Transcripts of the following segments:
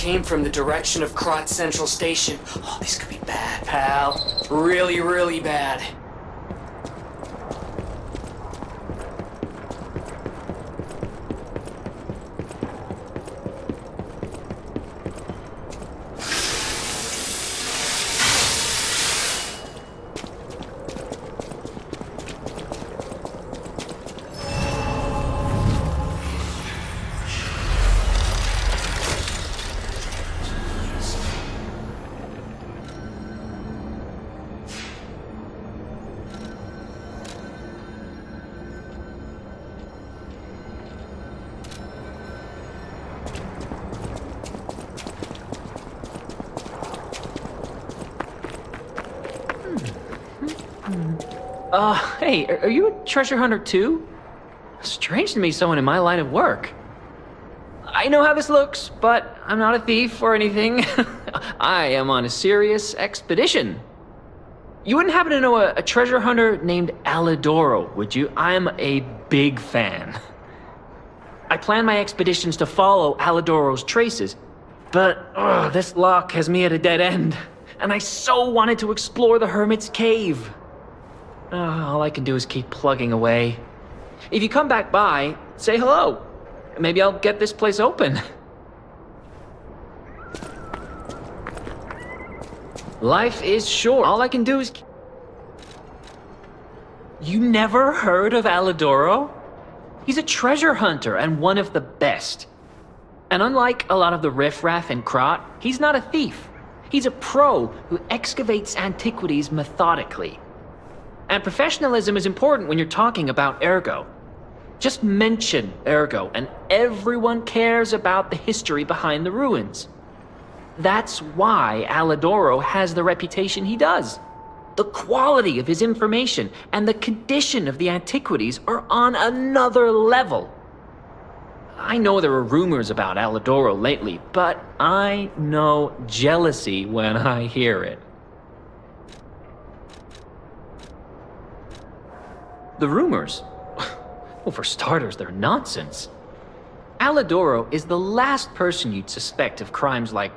came from the direction of Krot Central Station. Oh, this could be bad, pal. Really, really bad. Hey, are you a treasure hunter too? Strange to me, someone in my line of work. I know how this looks, but I'm not a thief or anything. I am on a serious expedition. You wouldn't happen to know a treasure hunter named Alidoro, would you? I'm a big fan. I plan my expeditions to follow Alidoro's traces, but this lock has me at a dead end, and I so wanted to explore the Hermit's Cave. All I can do is keep plugging away. If you come back by, say hello. Maybe I'll get this place open. Life is short. All I can do is... You never heard of Alidoro? He's a treasure hunter and one of the best. And unlike a lot of the riffraff and Krot, he's not a thief. He's a pro who excavates antiquities methodically. And professionalism is important when you're talking about Ergo. Just mention Ergo, and everyone cares about the history behind the ruins. That's why Alidoro has the reputation he does. The quality of his information and the condition of the antiquities are on another level. I know there are rumors about Alidoro lately, but I know jealousy when I hear it. The rumors? Well, for starters, they're nonsense. Alidoro is the last person you'd suspect of crimes like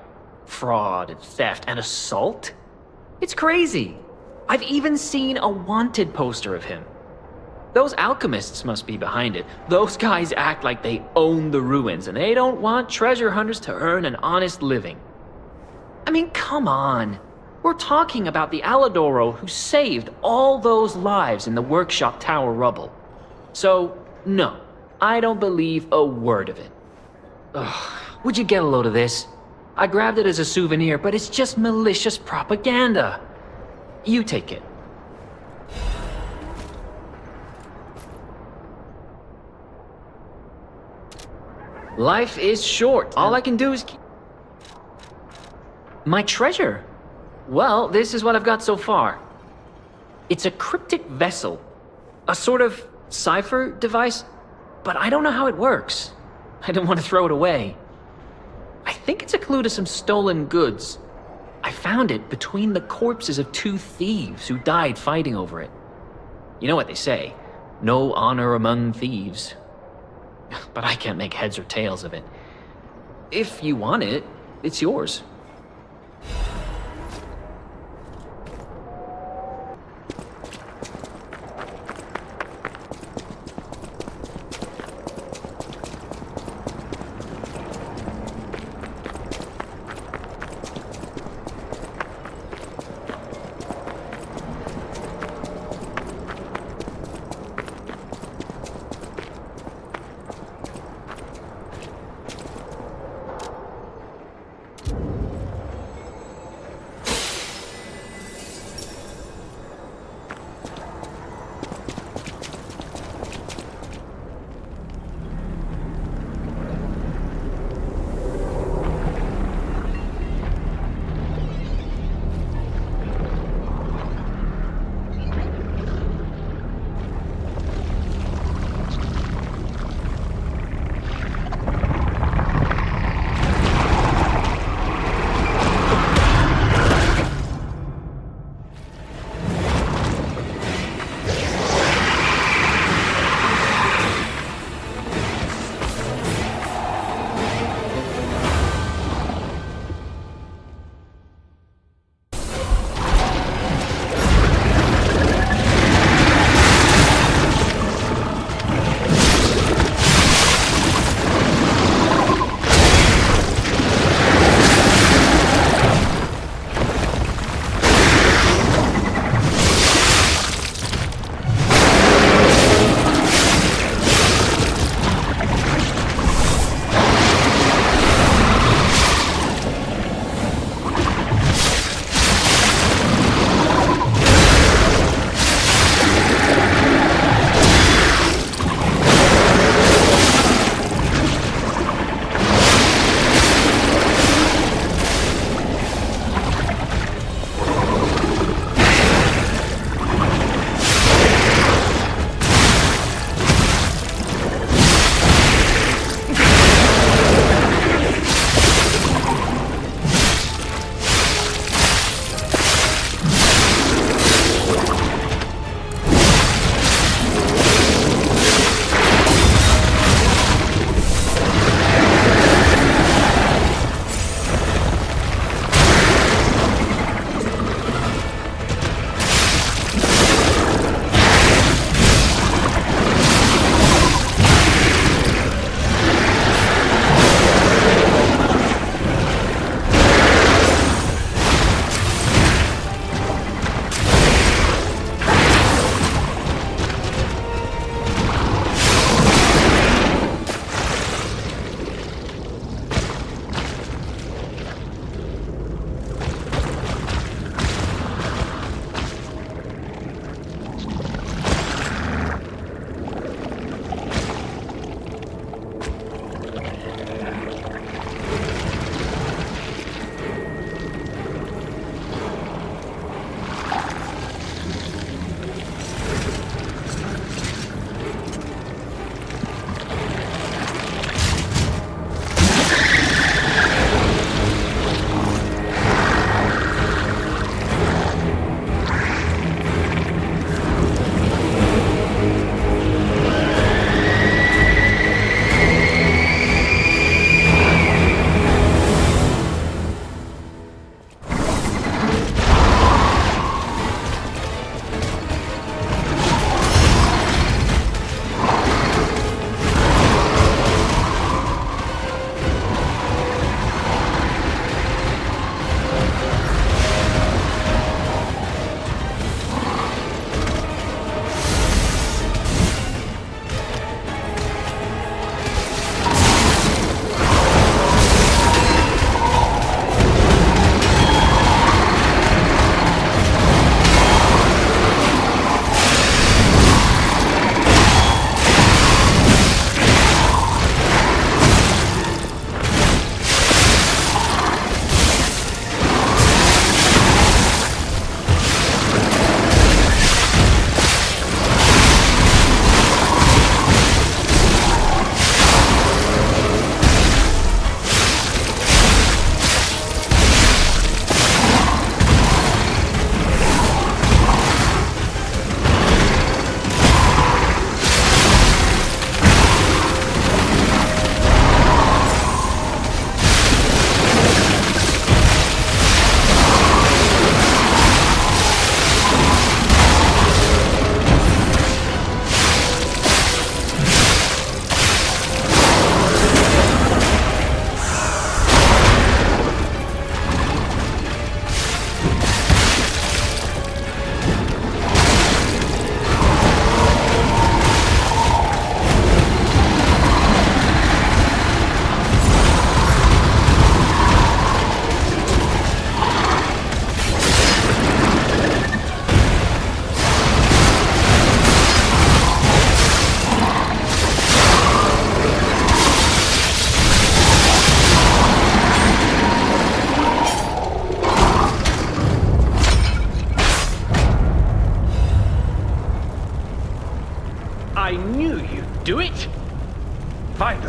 fraud and theft and assault. It's crazy. I've even seen a wanted poster of him. Those alchemists must be behind it. Those guys act like they own the ruins, and they don't want treasure hunters to earn an honest living. I mean, come on. We're talking about the Alidoro who saved all those lives in the workshop tower rubble. So, no, I don't believe a word of it. Ugh, would you get a load of this? I grabbed it as a souvenir, but it's just malicious propaganda. You take it. Life is short. All I can do is keep... My treasure? Well, this is what I've got so far. It's a cryptic vessel. A sort of cipher device, but I don't know how it works. I don't want to throw it away. I think it's a clue to some stolen goods. I found it between the corpses of 2 thieves who died fighting over it. You know what they say, no honor among thieves. But I can't make heads or tails of it. If you want it, it's yours.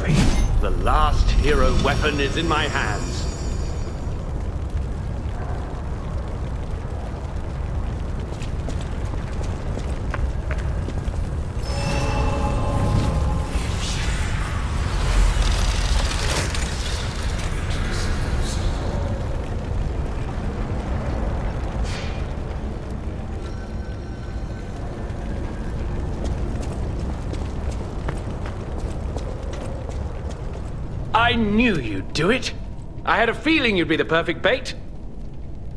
Finally, the last hero weapon is in my hands. I knew you'd do it. I had a feeling you'd be the perfect bait.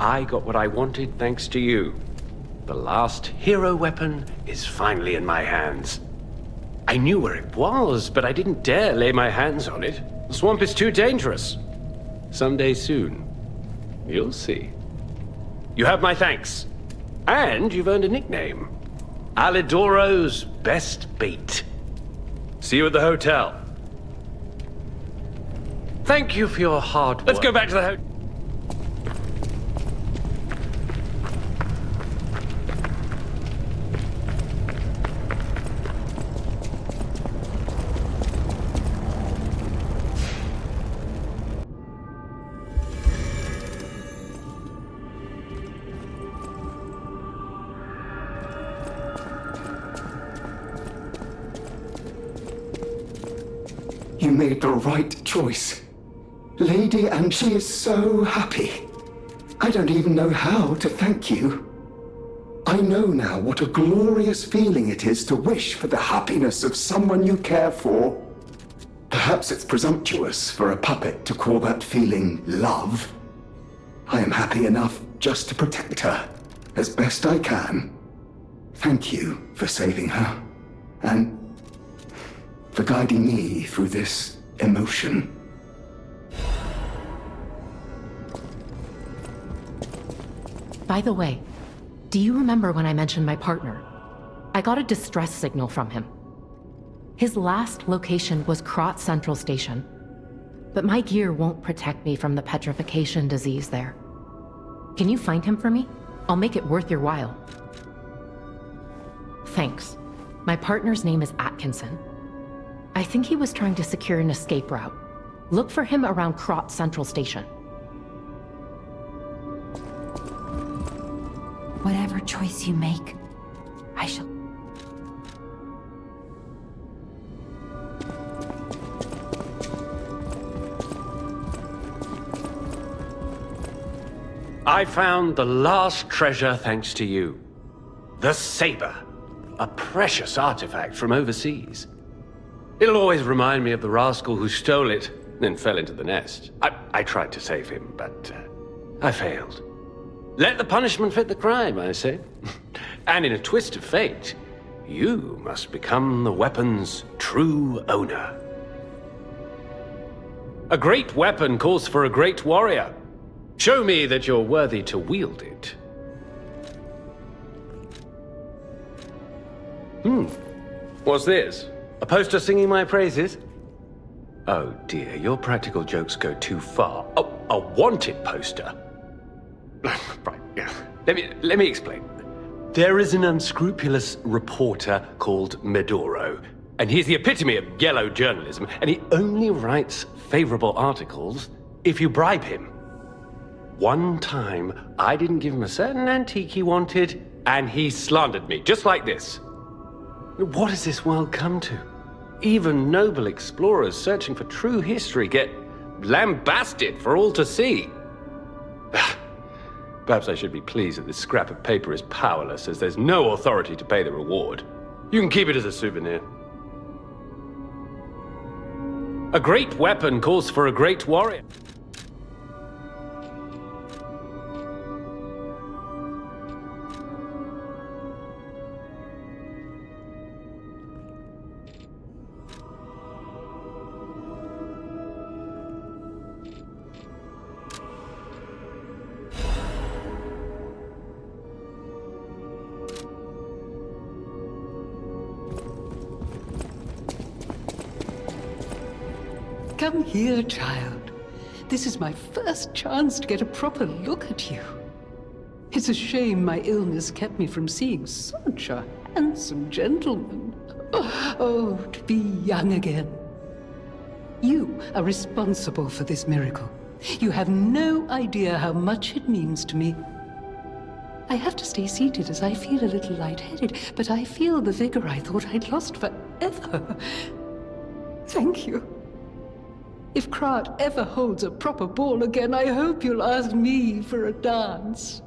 I got what I wanted thanks to you. The last hero weapon is finally in my hands. I knew where it was, but I didn't dare lay my hands on it. The swamp is too dangerous. Someday soon, you'll see. You have my thanks. And you've earned a nickname. Alidoro's best bait. See you at the hotel. Thank you for your hard work. Let's go back to the hotel. You made the right choice. Lady, and she is so happy. I don't even know how to thank you. I know now what a glorious feeling it is to wish for the happiness of someone you care for. Perhaps it's presumptuous for a puppet to call that feeling love. I am happy enough just to protect her as best I can. Thank you for saving her, and for guiding me through this emotion. By the way, do you remember when I mentioned my partner? I got a distress signal from him. His last location was Krot Central Station, but my gear won't protect me from the petrification disease there. Can you find him for me? I'll make it worth your while. Thanks. My partner's name is Atkinson. I think he was trying to secure an escape route. Look for him around Krot Central Station. Whatever choice you make, I shall... I found the last treasure thanks to you. The saber. A precious artifact from overseas. It'll always remind me of the rascal who stole it, then fell into the nest. I tried to save him, but I failed. Let the punishment fit the crime, I say. And in a twist of fate, you must become the weapon's true owner. A great weapon calls for a great warrior. Show me that you're worthy to wield it. What's this? A poster singing my praises? Oh dear, your practical jokes go too far. Oh, a wanted poster. Right, yeah. Let me explain. There is an unscrupulous reporter called Medoro, and he's the epitome of yellow journalism, and he only writes favorable articles if you bribe him. One time, I didn't give him a certain antique he wanted, and he slandered me, just like this. What has this world come to? Even noble explorers searching for true history get lambasted for all to see. Perhaps I should be pleased that this scrap of paper is powerless, as there's no authority to pay the reward. You can keep it as a souvenir. A great weapon calls for a great warrior. Come here, child. This is my first chance to get a proper look at you. It's a shame my illness kept me from seeing such a handsome gentleman. Oh, to be young again. You are responsible for this miracle. You have no idea how much it means to me. I have to stay seated as I feel a little lightheaded, but I feel the vigor I thought I'd lost forever. Thank you. If Krat ever holds a proper ball again, I hope you'll ask me for a dance.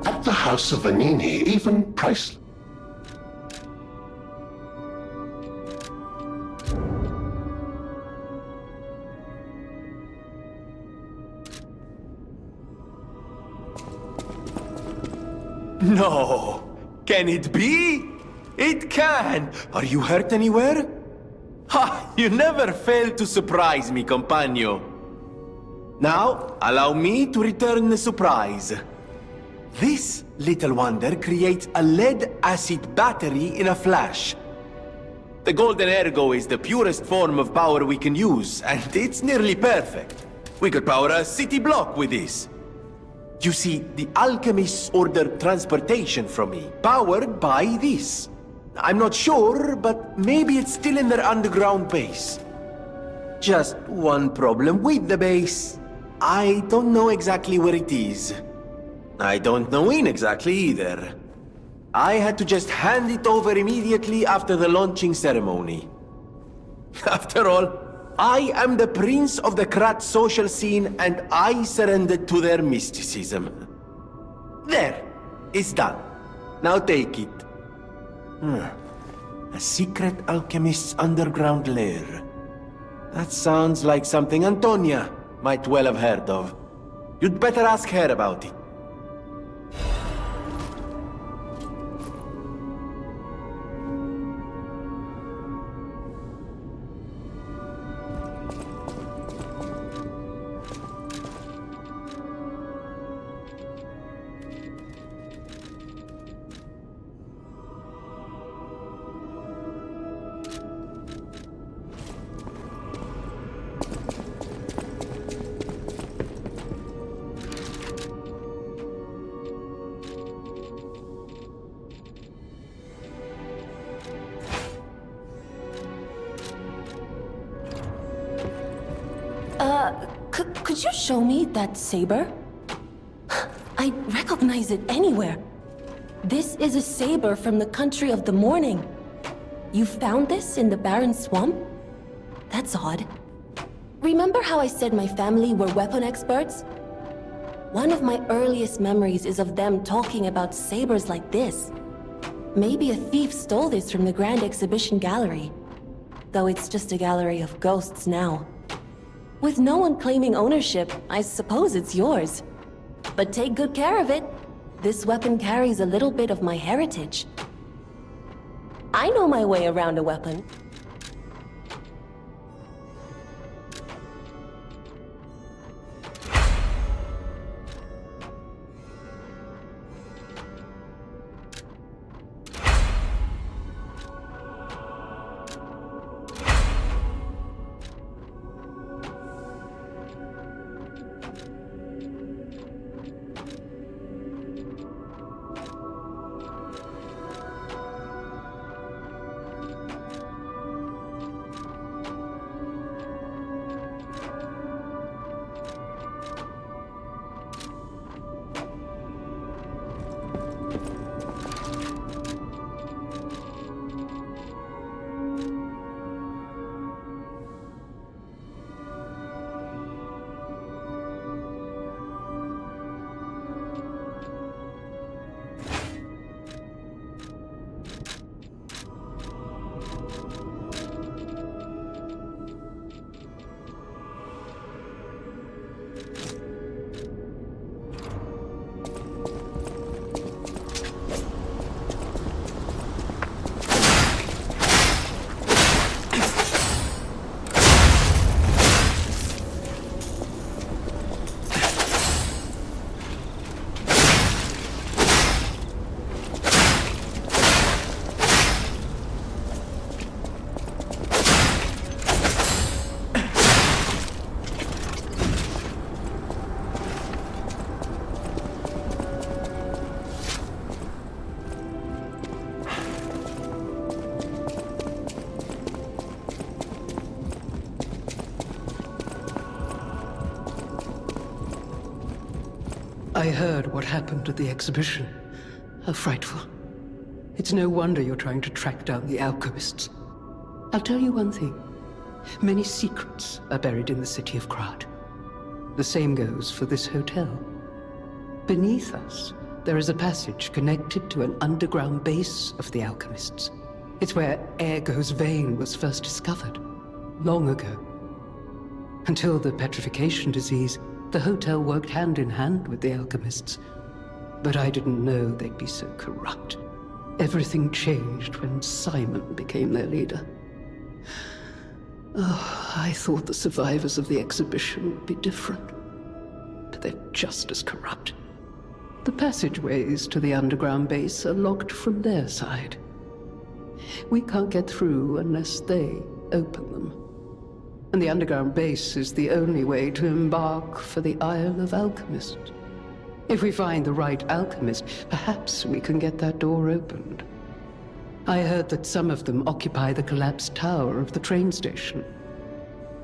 At the House of Vanini, even priceless. No! Can it be? It can! Are you hurt anywhere? Ha! You never fail to surprise me, compagno. Now, allow me to return the surprise. This little wonder creates a lead-acid battery in a flash. The golden ergo is the purest form of power we can use, and it's nearly perfect. We could power a city block with this. You see, the alchemists ordered transportation from me, powered by this. I'm not sure, but maybe it's still in their underground base. Just one problem with the base. I don't know exactly where it is. I don't know when exactly either. I had to just hand it over immediately after the launching ceremony. After all, I am the prince of the Krat social scene, and I surrendered to their mysticism. There, it's done. Now take it. A secret alchemist's underground lair. That sounds like something Antonia might well have heard of. You'd better ask her about it. Could you show me that saber? I recognize it anywhere. This is a saber from the country of the morning. You found this in the barren swamp? That's odd. Remember how I said my family were weapon experts? One of my earliest memories is of them talking about sabers like this. Maybe a thief stole this from the Grand Exhibition Gallery. Though it's just a gallery of ghosts now. With no one claiming ownership, I suppose it's yours. But take good care of it. This weapon carries a little bit of my heritage. I know my way around a weapon. I heard what happened at the exhibition. How frightful. It's no wonder you're trying to track down the alchemists. I'll tell you one thing. Many secrets are buried in the city of Krat. The same goes for this hotel. Beneath us, there is a passage connected to an underground base of the alchemists. It's where Ergo's vein was first discovered, long ago. Until the petrification disease, the hotel worked hand in hand with the alchemists. But I didn't know they'd be so corrupt. Everything changed when Simon became their leader. Oh, I thought the survivors of the exhibition would be different. But they're just as corrupt. The passageways to the underground base are locked from their side. We can't get through unless they open them. And the underground base is the only way to embark for the Isle of Alchemist. If we find the right alchemist, perhaps we can get that door opened. I heard that some of them occupy the collapsed tower of the train station.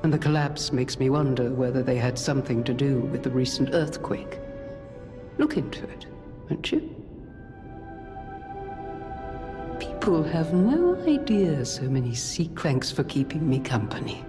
And the collapse makes me wonder whether they had something to do with the recent earthquake. Look into it, won't you? People have no idea so many secrets. Thanks for keeping me company.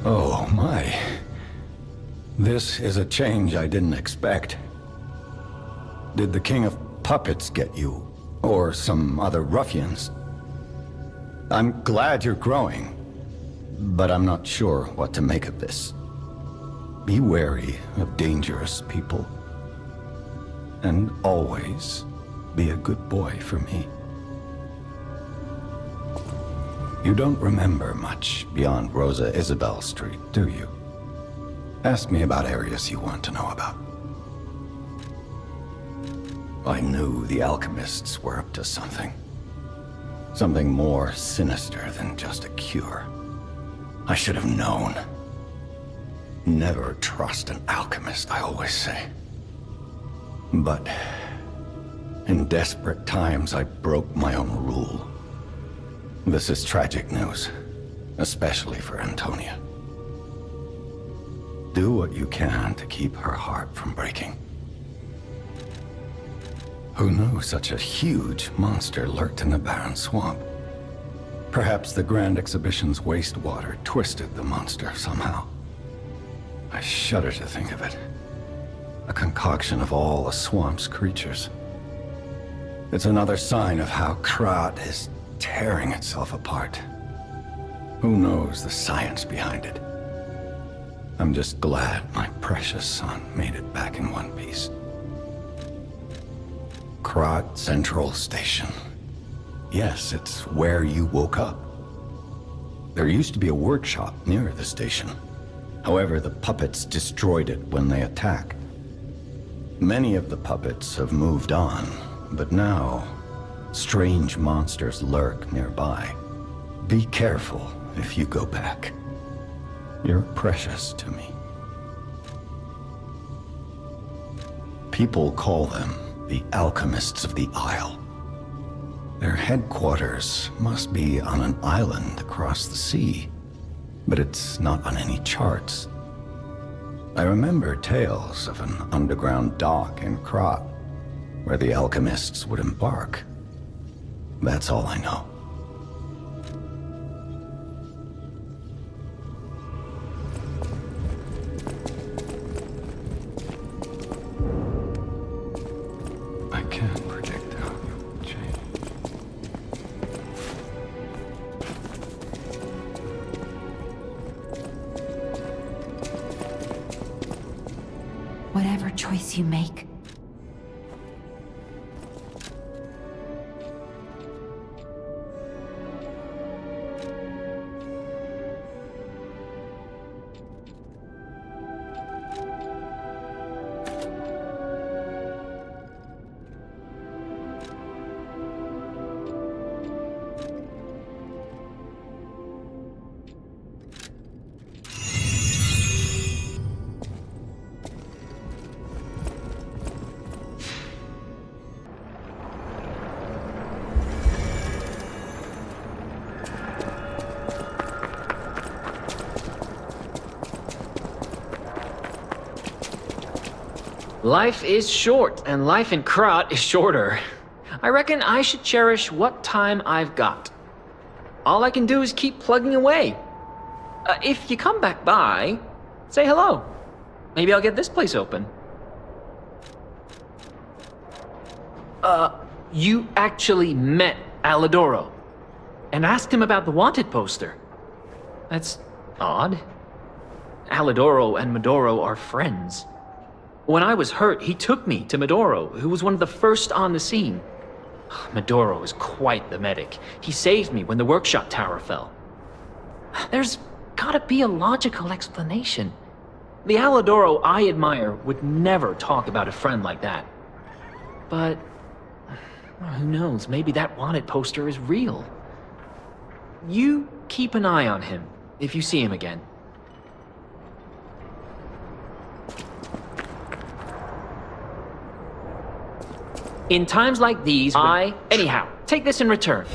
Oh, my. This is a change I didn't expect. Did the King of Puppets get you? Or some other ruffians? I'm glad you're growing, but I'm not sure what to make of this. Be wary of dangerous people. And always be a good boy for me. You don't remember much beyond Rosa Isabel Street, do you? Ask me about areas you want to know about. I knew the alchemists were up to something. Something more sinister than just a cure. I should have known. Never trust an alchemist, I always say. But in desperate times, I broke my own rule. This is tragic news, especially for Antonia. Do what you can to keep her heart from breaking. Who knew such a huge monster lurked in the barren swamp? Perhaps the Grand Exhibition's wastewater twisted the monster somehow. I shudder to think of it. A concoction of all the swamp's creatures. It's another sign of how Krat is tearing itself apart. Who knows the science behind it? I'm just glad my precious son made it back in one piece. Krat Central Station. Yes, it's where you woke up. There used to be a workshop near the station. However, the puppets destroyed it when they attacked. Many of the puppets have moved on, but now strange monsters lurk nearby. Be careful if you go back. You're precious to me. People call them the Alchemists of the Isle. Their headquarters must be on an island across the sea, but it's not on any charts. I remember tales of an underground dock in Krat, where the alchemists would embark. That's all I know. I can't predict how you will change. Whatever choice you make, Life is short, and life in Krat is shorter. I reckon I should cherish what time I've got. All I can do is keep plugging away. If you come back by, say hello. Maybe I'll get this place open. You actually met Alidoro and asked him about the wanted poster. That's odd. Alidoro and Medoro are friends. When I was hurt, he took me to Medoro, who was one of the first on the scene. Medoro is quite the medic. He saved me when the workshop tower fell. There's gotta be a logical explanation. The Alidoro I admire would never talk about a friend like that. But who knows, maybe that wanted poster is real. You keep an eye on him if you see him again. In times like these, anyhow, take this in return.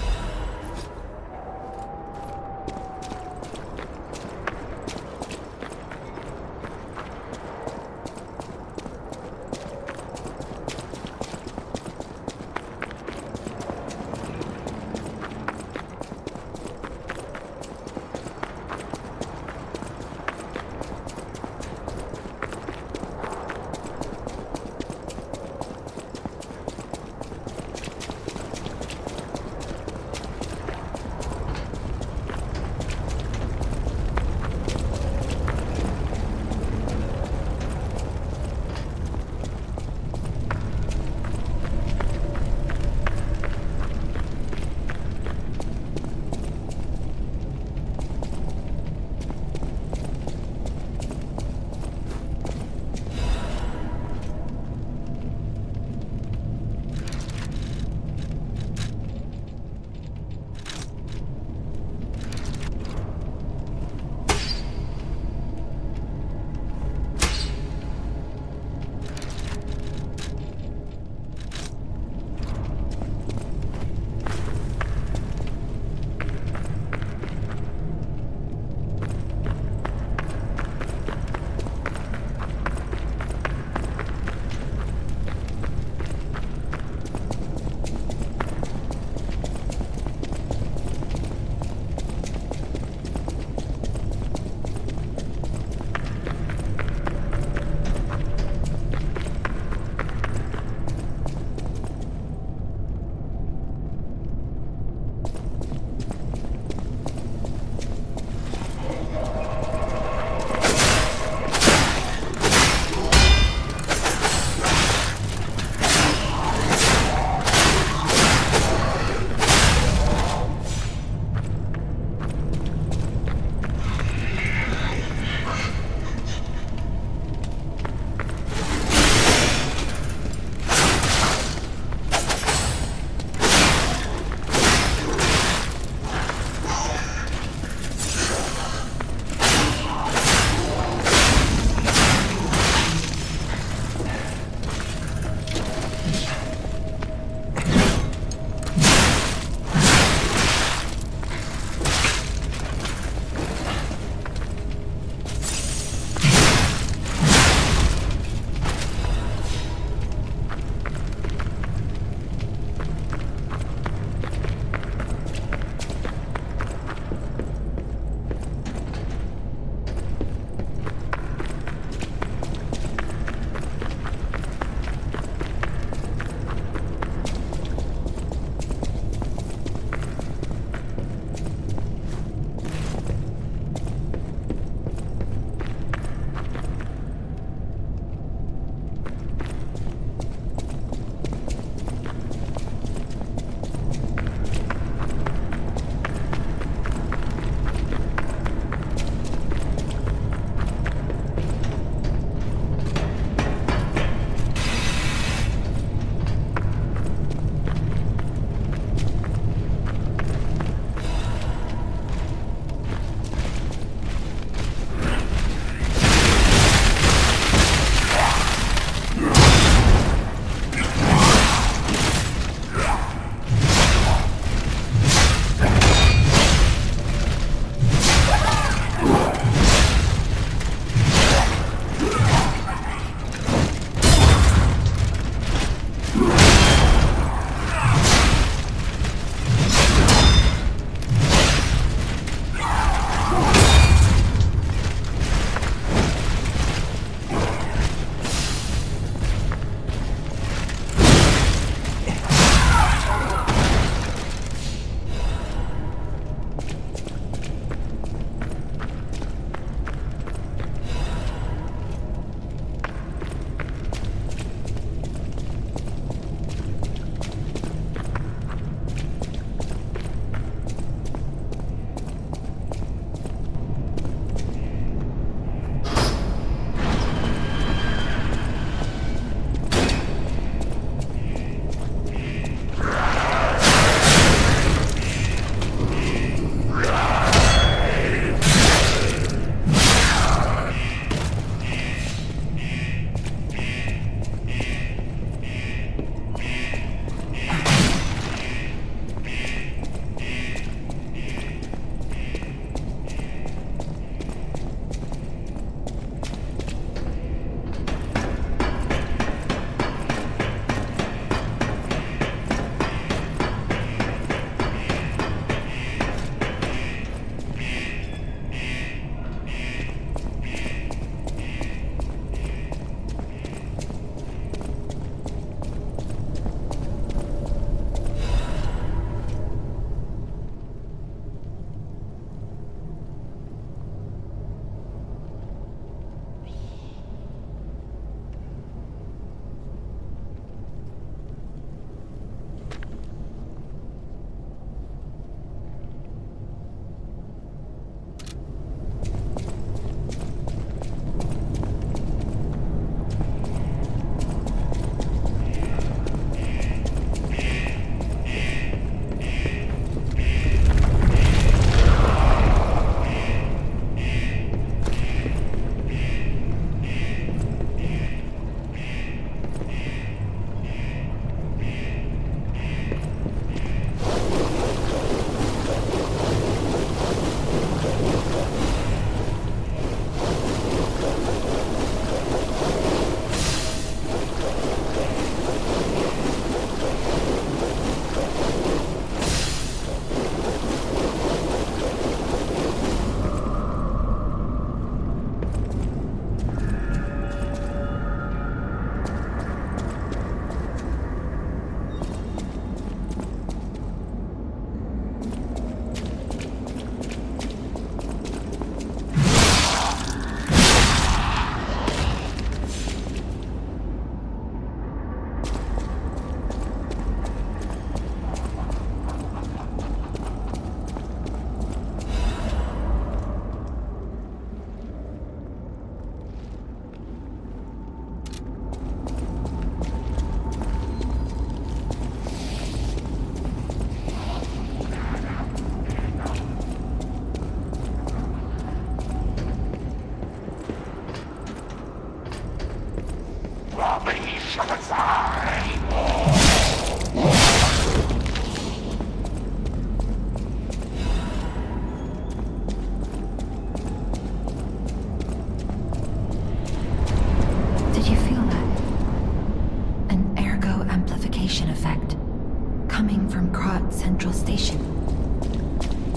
Krat Central Station.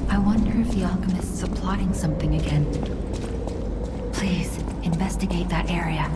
I wonder if the alchemists are plotting something again. Please, investigate that area.